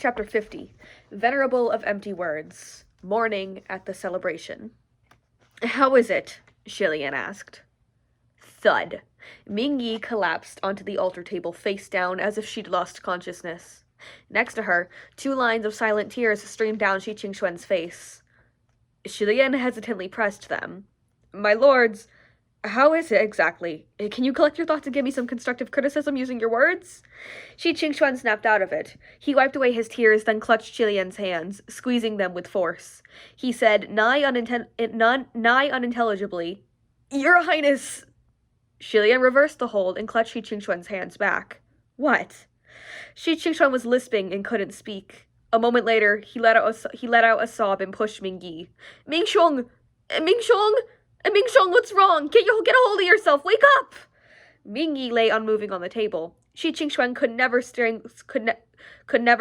Chapter 50. Venerable of Empty Words. Morning at the celebration. "How is it?" Xie Lian asked. Thud. Mingyi collapsed onto the altar table face down as if she'd lost consciousness. Next to her, 2 lines of silent tears streamed down Shi Qingxuan's face. Xie Lian hesitantly pressed them. "My lords, how is it exactly? Can you collect your thoughts and give me some constructive criticism using your words?" Shi Qingxuan snapped out of it. He wiped away his tears, then clutched Xie Lian's hands, squeezing them with force. He said, nigh unintelligibly, "Your Highness!" Xie Lian reversed the hold and clutched Shi Qingxuan's hands back. "What?" Shi Qingxuan was lisping and couldn't speak. A moment later, he let out a sob and pushed Mingyi. "Mingxiong! Mingxiong! Mingxiong, what's wrong? Get a hold of yourself! Wake up!" Mingyi lay unmoving on the table. Shi Qingxuan could never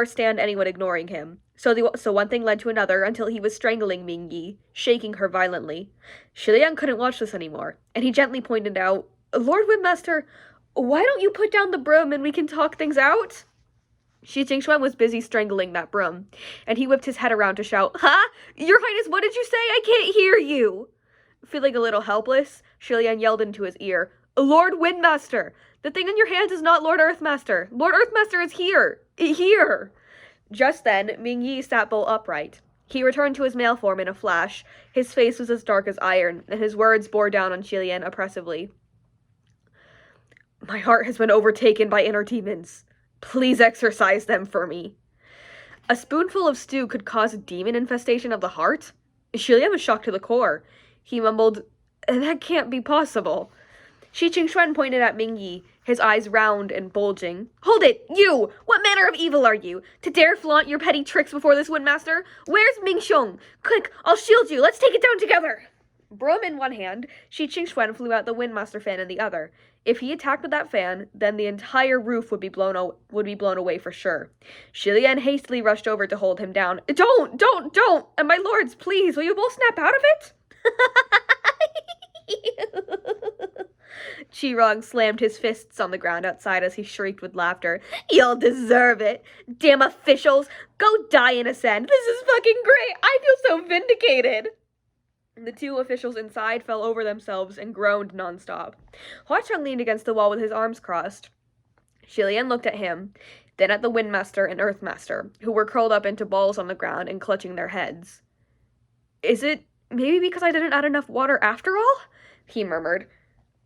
stand anyone ignoring him. So one thing led to another until he was strangling Mingyi, shaking her violently. Xie Lian couldn't watch this anymore, and he gently pointed out, "Lord Windmaster, why don't you put down the broom and we can talk things out?" Shi Qingxuan was busy strangling that broom, and he whipped his head around to shout, "Huh? Your Highness, what did you say? I can't hear you!" Feeling a little helpless, Xie Lian yelled into his ear, "Lord Windmaster! The thing in your hands is not Lord Earthmaster! Lord Earthmaster is here! Here!" Just then, Mingyi sat bolt upright. He returned to his male form in a flash. His face was as dark as iron, and his words bore down on Xie Lian oppressively. "My heart has been overtaken by inner demons. Please exorcise them for me." A spoonful of stew could cause a demon infestation of the heart? Xie Lian was shocked to the core. He mumbled, "That can't be possible." Shi Qingxuan pointed at Mingyi, his eyes round and bulging. "Hold it! You! What manner of evil are you? To dare flaunt your petty tricks before this Windmaster? Where's Mingxiong? Quick, I'll shield you! Let's take it down together!" Broom in one hand, Shi Qingxuan flew out the Windmaster fan in the other. If he attacked with that fan, then the entire roof would be blown away for sure. Xie Lian hastily rushed over to hold him down. Don't! And my lords, please, will you both snap out of it?" Qirong slammed his fists on the ground outside as he shrieked with laughter. "You'll deserve it! Damn officials! Go die in a sand! This is fucking great! I feel so vindicated!" The 2 officials inside fell over themselves and groaned nonstop. Huacheng leaned against the wall with his arms crossed. Xie Lian looked at him, then at the Windmaster and Earthmaster, who were curled up into balls on the ground and clutching their heads. "Is it maybe because I didn't add enough water after all?" he murmured.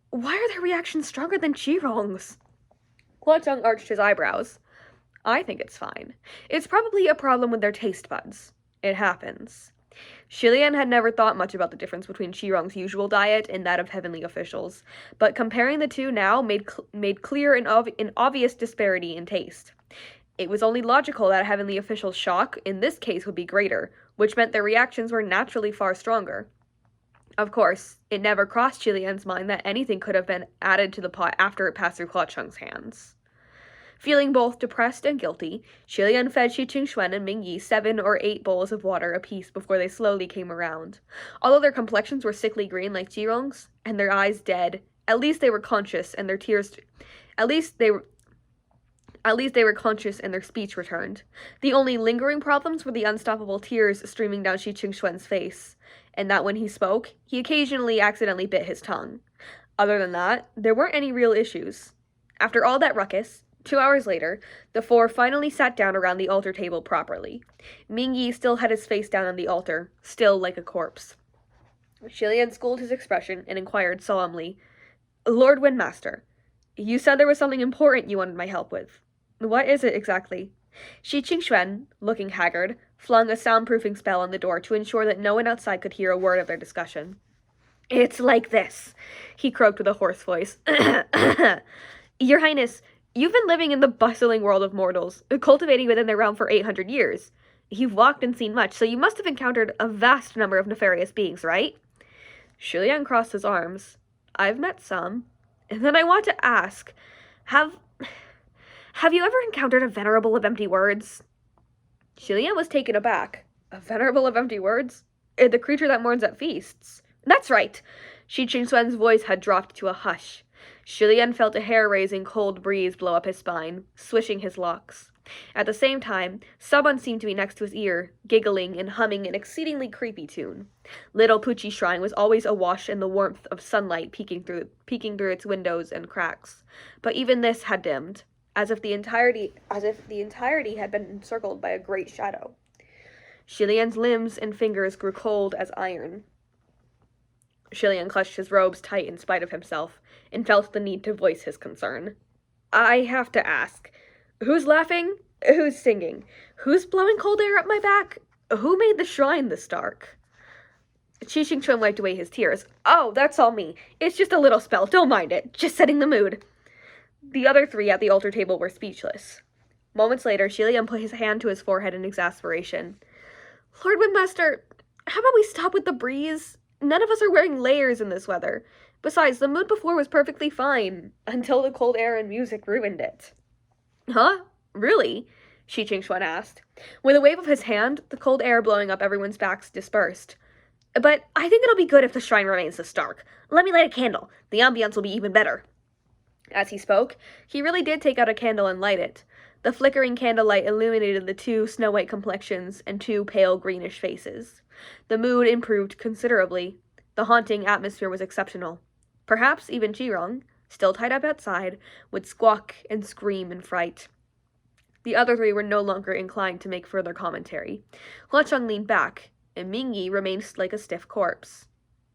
"Why are their reactions stronger than Qirong's?" Huacheng arched his eyebrows. "I think it's fine. It's probably a problem with their taste buds. It happens." Xie Lian had never thought much about the difference between Qirong's usual diet and that of heavenly officials, but comparing the two now made clear an obvious disparity in taste. It was only logical that a heavenly official's shock, in this case, would be greater, which meant their reactions were naturally far stronger. Of course, it never crossed Xie Lian's mind that anything could have been added to the pot after it passed through Huacheng's hands. Feeling both depressed and guilty, Xie Lian fed Shi Qingxuan and Mingyi 7 or 8 bowls of water apiece before they slowly came around. Although their complexions were sickly green like Qirong's, and their eyes dead, at least they were conscious and their tears... At least they were conscious and their speech returned. The only lingering problems were the unstoppable tears streaming down Shi Qingxuan's face, and that when he spoke, he occasionally accidentally bit his tongue. Other than that, there weren't any real issues. After all that ruckus, 2 hours later, the 4 finally sat down around the altar table properly. Mingyi still had his face down on the altar, still like a corpse. Xie Lian schooled his expression and inquired solemnly, "Lord Windmaster, you said there was something important you wanted my help with. What is it exactly?" Shi Qingxuan, looking haggard, flung a soundproofing spell on the door to ensure that no one outside could hear a word of their discussion. "It's like this," he croaked with a hoarse voice. "Your Highness, you've been living in the bustling world of mortals, cultivating within their realm for 800 years. You've walked and seen much, so you must have encountered a vast number of nefarious beings, right?" Xie Lian crossed his arms. "I've met some. And then I want to ask, have you ever encountered a venerable of empty words?" Xie Lian was taken aback. "A venerable of empty words? The creature that mourns at feasts?" "That's right." Shi Qingxuan's voice had dropped to a hush. Xie Lian felt a hair-raising cold breeze blow up his spine, swishing his locks. At the same time, someone seemed to be next to his ear, giggling and humming an exceedingly creepy tune. Little Poochie's shrine was always awash in the warmth of sunlight peeking through its windows and cracks, but even this had dimmed, as if the entirety had been encircled by a great shadow. Xie Lian's limbs and fingers grew cold as iron. Xie Lian clutched his robes tight in spite of himself, and felt the need to voice his concern. I have to ask, who's laughing? Who's singing? Who's blowing cold air up my back? Who made the shrine this dark? Xie Qingchuan wiped away his tears. Oh, that's all me. It's just a little spell, don't mind it. Just setting the mood. The other three at the altar table were speechless. Moments later, Xie Lian put his hand to his forehead in exasperation. Lord Windmaster, how about we stop with the breeze? None of us are wearing layers in this weather. Besides, the mood before was perfectly fine, until the cold air and music ruined it. Huh? Really? Xie Qingchuan asked. With a wave of his hand, the cold air blowing up everyone's backs dispersed. But I think it'll be good if the shrine remains this dark. Let me light a candle. The ambience will be even better. As he spoke, he really did take out a candle and light it. The flickering candlelight illuminated the two snow-white complexions and two pale greenish faces. The mood improved considerably. The haunting atmosphere was exceptional. Perhaps even Qirong, still tied up outside, would squawk and scream in fright. The other three were no longer inclined to make further commentary. Huacheng leaned back, and Mingyi remained like a stiff corpse.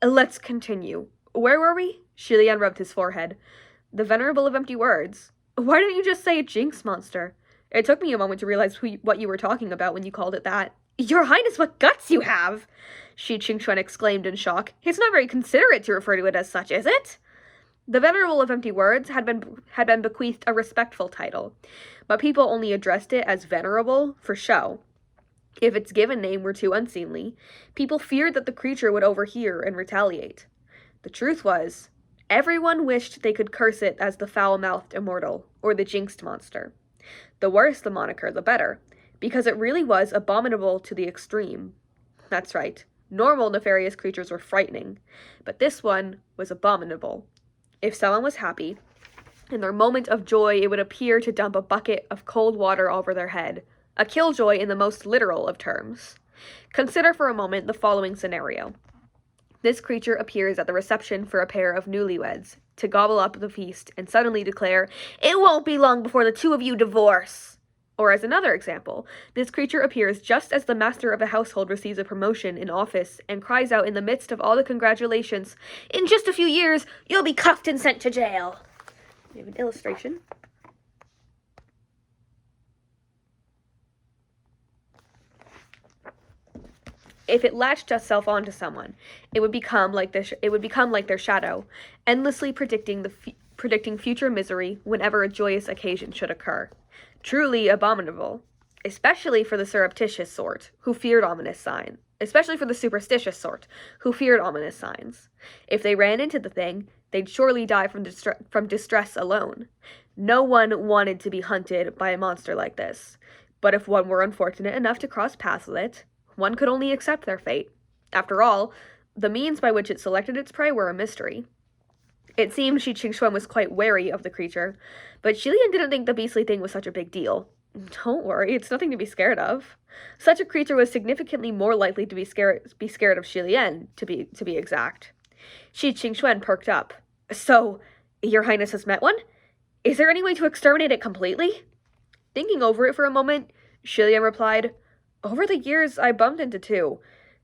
Let's continue. Where were we? Xie Lian rubbed his forehead. The venerable of empty words. Why didn't you just say a jinx monster? It took me a moment to realize what you were talking about when you called it that. Your Highness, what guts you have! Xie Qingchuan exclaimed in shock. It's not very considerate to refer to it as such, is it? The venerable of empty words had been bequeathed a respectful title, but people only addressed it as venerable for show. If its given name were too unseemly, people feared that the creature would overhear and retaliate. The truth was, everyone wished they could curse it as the foul-mouthed immortal, or the jinxed monster. The worse the moniker, the better, because it really was abominable to the extreme. That's right, normal nefarious creatures were frightening, but this one was abominable. If someone was happy, in their moment of joy it would appear to dump a bucket of cold water over their head, a killjoy in the most literal of terms. Consider for a moment the following scenario. This creature appears at the reception for a pair of newlyweds, to gobble up the feast and suddenly declare, "It won't be long before the two of you divorce." Or as another example, this creature appears just as the master of a household receives a promotion in office and cries out in the midst of all the congratulations, "In just a few years, you'll be cuffed and sent to jail." We have an illustration. If it latched itself onto someone, it would become like their shadow, endlessly predicting future misery whenever a joyous occasion should occur. Truly abominable, especially for the surreptitious sort, who feared ominous signs. Especially for the superstitious sort, who feared ominous signs. If they ran into the thing, they'd surely die from distress alone. No one wanted to be hunted by a monster like this, but if one were unfortunate enough to cross paths with it, one could only accept their fate. After all, the means by which it selected its prey were a mystery. It seemed Xie Qingchuan was quite wary of the creature, but Xie Lian didn't think the beastly thing was such a big deal. Don't worry, it's nothing to be scared of. Such a creature was significantly more likely to be scared of Xie Lian, to be exact. Xie Qingchuan perked up. So, Your Highness has met one? Is there any way to exterminate it completely? Thinking over it for a moment, Xie Lian replied, Over the years, I bumped into two,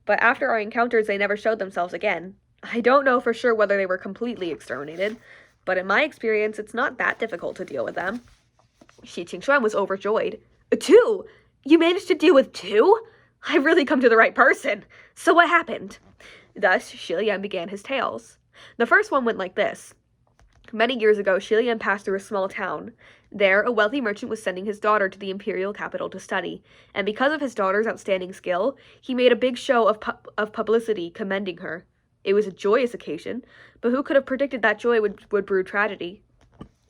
but after our encounters they never showed themselves again. I don't know for sure whether they were completely exterminated, but in my experience, it's not that difficult to deal with them. Xie Qingchuan was overjoyed. Two? You managed to deal with two? I've really come to the right person. So what happened? Thus, Xie Lian began his tales. The first one went like this. Many years ago, Xie Lian passed through a small town. There, a wealthy merchant was sending his daughter to the imperial capital to study, and because of his daughter's outstanding skill, he made a big show of publicity commending her. It was a joyous occasion, but who could have predicted that joy would brew tragedy?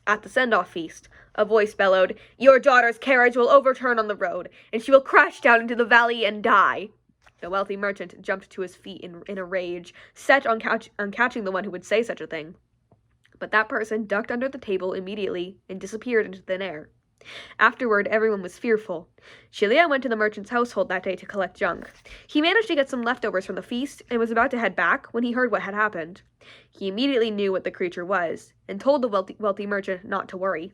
At the send-off feast, a voice bellowed, "Your daughter's carriage will overturn on the road, and she will crash down into the valley and die." The wealthy merchant jumped to his feet in a rage, set on catching the one who would say such a thing. But that person ducked under the table immediately and disappeared into thin air. Afterward, everyone was fearful. Xie Lian went to the merchant's household that day to collect junk. He managed to get some leftovers from the feast and was about to head back when he heard what had happened. He immediately knew what the creature was and told the wealthy merchant not to worry.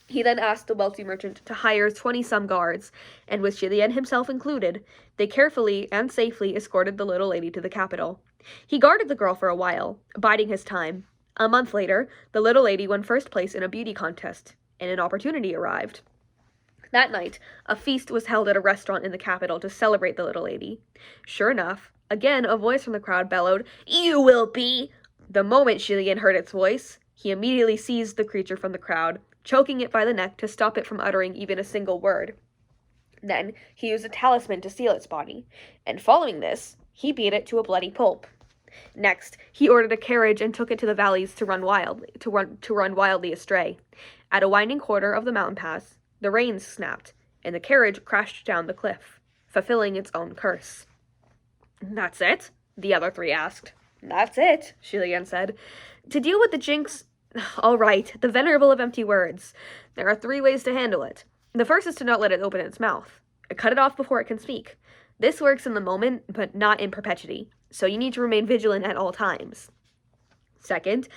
He then asked the wealthy merchant to hire 20-some guards, and with Xie Lian himself included, they carefully and safely escorted the little lady to the capital. He guarded the girl for a while, biding his time. A month later, the little lady won first place in a beauty contest, and an opportunity arrived. That night, a feast was held at a restaurant in the capital to celebrate the little lady. Sure enough, again a voice from the crowd bellowed, "You will be!" The moment Xie Lian heard its voice, he immediately seized the creature from the crowd, choking it by the neck to stop it from uttering even a single word. Then, he used a talisman to seal its body, and following this, he beat it to a bloody pulp. Next, he ordered a carriage and took it to the valleys to run wildly astray. At a winding corner of the mountain pass, the reins snapped, and the carriage crashed down the cliff, fulfilling its own curse. "That's it?" the other three asked. "That's it," Xie Lian said. "To deal with the jinx, all right, the venerable of empty words. There are 3 ways to handle it. The first is to not let it open its mouth. Cut it off before it can speak. This works in the moment, but not in perpetuity, so you need to remain vigilant at all times. Second,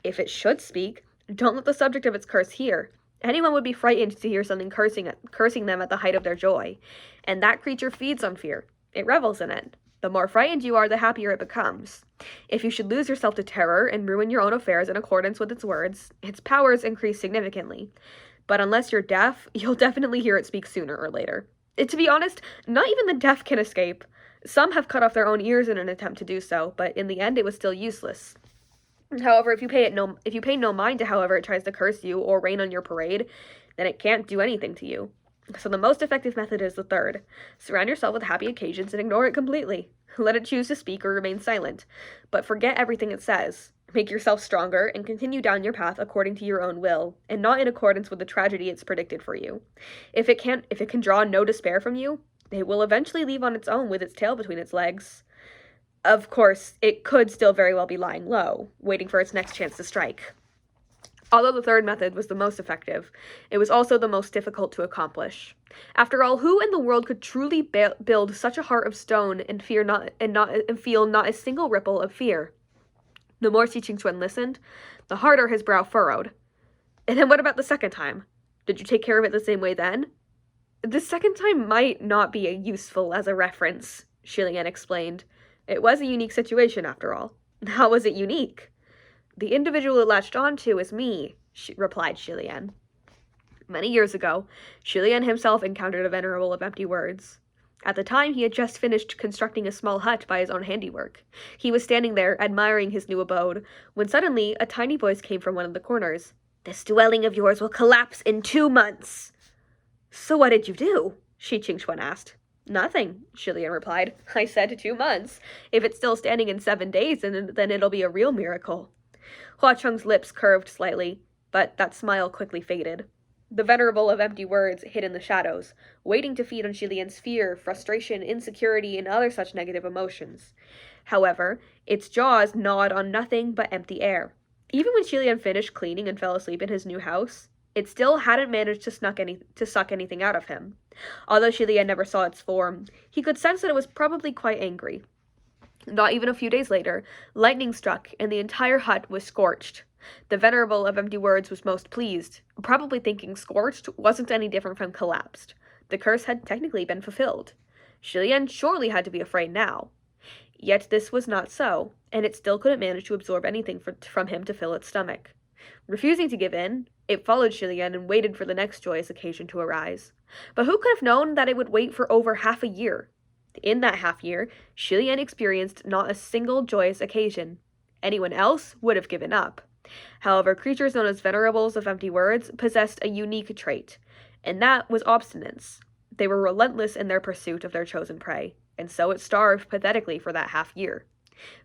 if it should speak, don't let the subject of its curse hear. Anyone would be frightened to hear something cursing them at the height of their joy, and that creature feeds on fear. It revels in it. The more frightened you are, the happier it becomes. If you should lose yourself to terror and ruin your own affairs in accordance with its words, its powers increase significantly. But unless you're deaf, you'll definitely hear it speak sooner or later. To be honest, not even the deaf can escape. Some have cut off their own ears in an attempt to do so, but in the end it was still useless. However, if you pay no mind to however it tries to curse you or rain on your parade, then it can't do anything to you. So the most effective method is the third. Surround yourself with happy occasions and ignore it completely. Let it choose to speak or remain silent, but forget everything it says. Make yourself stronger and continue down your path according to your own will, and not in accordance with the tragedy it's predicted for you. If it can draw no despair from you, it will eventually leave on its own with its tail between its legs. Of course, it could still very well be lying low, waiting for its next chance to strike. Although the third method was the most effective, it was also the most difficult to accomplish. After all, who in the world could truly build such a heart of stone and feel not a single ripple of fear? The more Xi Qingquan listened, the harder his brow furrowed. And then what about the second time? Did you take care of it the same way then? The second time might not be useful as a reference, Xie Lian explained. It was a unique situation, after all. How was it unique? The individual it latched onto is me, replied Xie Lian. Many years ago, Xie Lian himself encountered a venerable of empty words. At the time, he had just finished constructing a small hut by his own handiwork. He was standing there, admiring his new abode, when suddenly a tiny voice came from one of the corners. "This dwelling of yours will collapse in 2 months." "So what did you do?" Xi Qingquan asked. "Nothing," Xie Lian replied. "I said 2 months. If it's still standing in 7 days, then it'll be a real miracle." Hua Cheng's lips curved slightly, but that smile quickly faded. The venerable of empty words hid in the shadows, waiting to feed on Xie Lian's fear, frustration, insecurity, and other such negative emotions. However, its jaws gnawed on nothing but empty air. Even when Xie Lian finished cleaning and fell asleep in his new house, it still hadn't managed to suck anything out of him. Although Xie Lian never saw its form, he could sense that it was probably quite angry. Not even a few days later, lightning struck, and the entire hut was scorched. The venerable of empty words was most pleased, probably thinking scorched wasn't any different from collapsed. The curse had technically been fulfilled. Xie Lian surely had to be afraid now. Yet this was not so, and it still couldn't manage to absorb anything from him to fill its stomach. Refusing to give in, it followed Xie Lian and waited for the next joyous occasion to arise. But who could have known that it would wait for over half a year? In that half year, Xie Lian experienced not a single joyous occasion. Anyone else would have given up. However, creatures known as venerables of empty words possessed a unique trait, and that was obstinance. They were relentless in their pursuit of their chosen prey, and so it starved pathetically for that half year.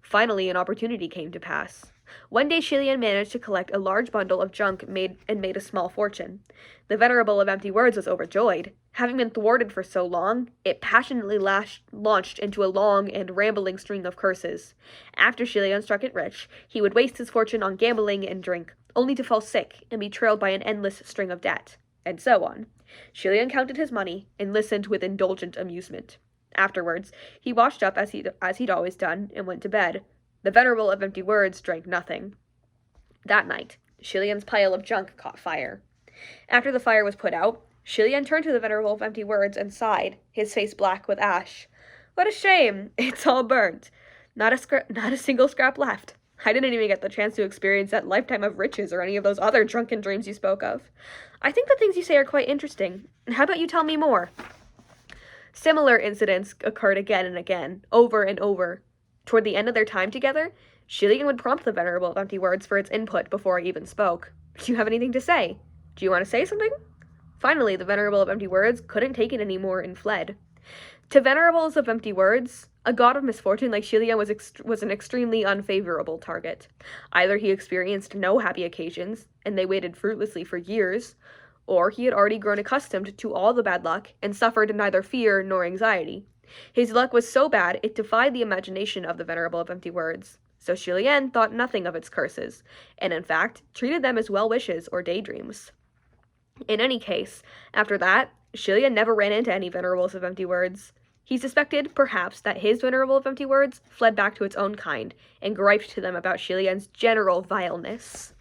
Finally, an opportunity came to pass. One day Xie Lian managed to collect a large bundle of junk made a small fortune. The venerable of empty words was overjoyed. Having been thwarted for so long, it passionately launched into a long and rambling string of curses. After Xie Lian struck it rich, he would waste his fortune on gambling and drink, only to fall sick and be trailed by an endless string of debt. and so on. Xie Lian counted his money and listened with indulgent amusement. Afterwards, he washed up as he'd always done and went to bed. The venerable of empty words drank nothing. That night, Xie Lian's pile of junk caught fire. After the fire was put out, Xie Lian turned to the venerable of empty words and sighed, his face black with ash. What a shame! It's all burnt. Not a single scrap left. I didn't even get the chance to experience that lifetime of riches or any of those other drunken dreams you spoke of. I think the things you say are quite interesting. How about you tell me more? Similar incidents occurred again and again, over and over. Toward the end of their time together, Xie Lian would prompt the venerable of empty words for its input before I even spoke. Do you have anything to say? Do you want to say something? Finally, the venerable of empty words couldn't take it anymore and fled. To venerables of empty words, a god of misfortune like Xie Lian was an extremely unfavorable target. Either he experienced no happy occasions, and they waited fruitlessly for years, or he had already grown accustomed to all the bad luck and suffered neither fear nor anxiety. His luck was so bad it defied the imagination of the venerable of empty words. So Xie Lian thought nothing of its curses, and in fact treated them as well wishes or daydreams. In any case, after that, Xie Lian never ran into any venerables of empty words. He suspected, perhaps, that his venerable of empty words fled back to its own kind and griped to them about Xie Lian's general vileness.